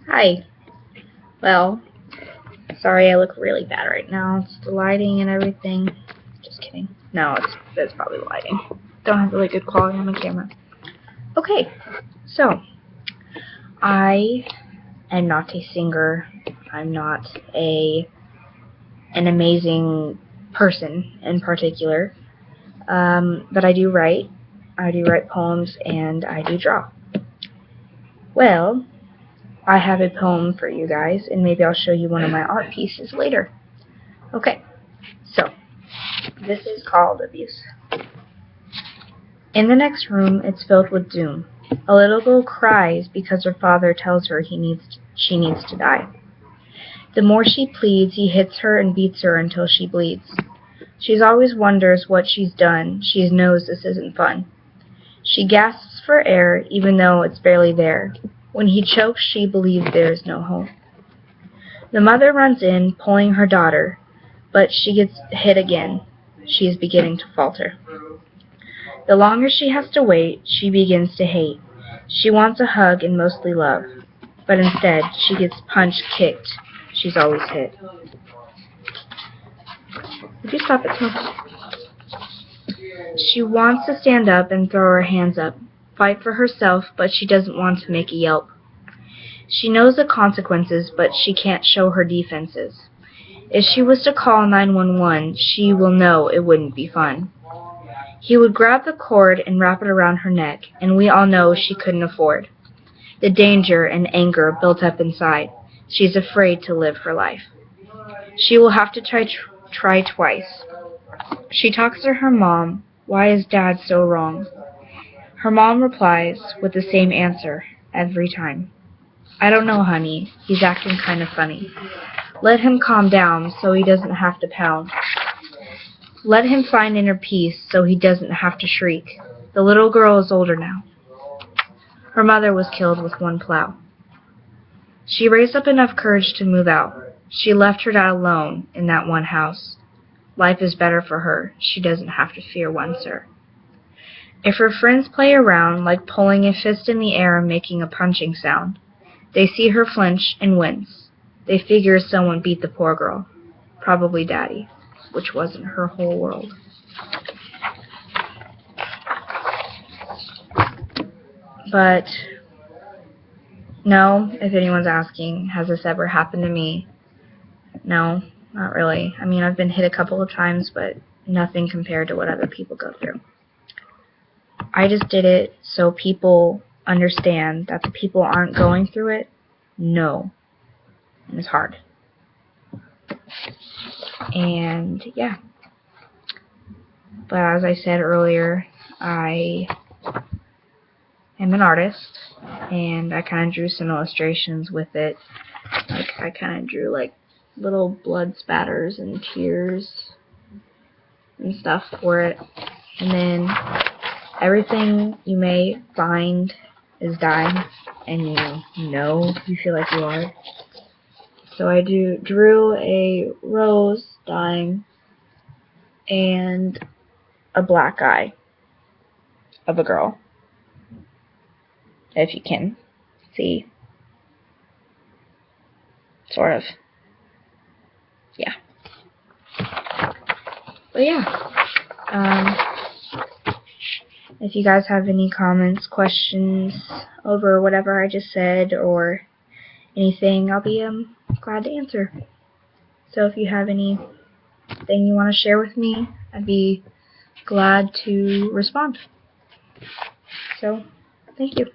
Hi. Well, sorry I look really bad right now. It's the lighting and everything. Just kidding. No, it's probably the lighting. Don't have really good quality on my camera. Okay, so I am not a singer. I'm not an amazing person in particular. But I do write. I do write poems and I do draw. Well, I have a poem for you guys, and maybe I'll show you one of my art pieces later. Okay, so this is called Abuse. In the next room, it's filled with doom. A little girl cries because her father tells her she needs to die. The more she pleads, he hits her and beats her until she bleeds. She always wonders what she's done. She knows this isn't fun. She gasps for air, even though it's barely there. When he chokes, she believes there is no hope. The mother runs in, pulling her daughter, but she gets hit again. She is beginning to falter. The longer she has to wait, she begins to hate. She wants a hug and mostly love, but instead she gets punched, kicked. She's always hit. Would you stop it, Smokes? She wants to stand up and throw her hands up, fight for herself, but she doesn't want to make a yelp. She knows the consequences, but she can't show her defenses. If she was to call 911, she will know it wouldn't be fun. He would grab the cord and wrap it around her neck, and we all know she couldn't afford. The danger and anger built up inside. She's afraid to live her life. She will have to try twice. She talks to her mom. Why is Dad so wrong? Her mom replies with the same answer every time. I don't know, honey. He's acting kind of funny. Let him calm down so he doesn't have to pound. Let him find inner peace so he doesn't have to shriek. The little girl is older now. Her mother was killed with one plow. She raised up enough courage to move out. She left her dad alone in that one house. Life is better for her. She doesn't have to fear one, sir. If her friends play around, like pulling a fist in the air and making a punching sound, they see her flinch and wince. They figure someone beat the poor girl. Probably Daddy, which wasn't her whole world. But no, if anyone's asking, has this ever happened to me? No, not really. I mean, I've been hit a couple of times, but nothing compared to what other people go through. I just did it so people understand that the people aren't going through it. No. And it's hard. And yeah. But as I said earlier, I am an artist, and I kind of drew some illustrations with it. Like, I kind of drew like little blood spatters and tears and stuff for it. And then everything you may find is dying, and you feel like you are. So I drew a rose dying and a black eye of a girl, if you can see. Sort of. Yeah. But yeah. If you guys have any comments, questions over whatever I just said or anything, I'll be glad to answer. So if you have anything you want to share with me, I'd be glad to respond. So, thank you.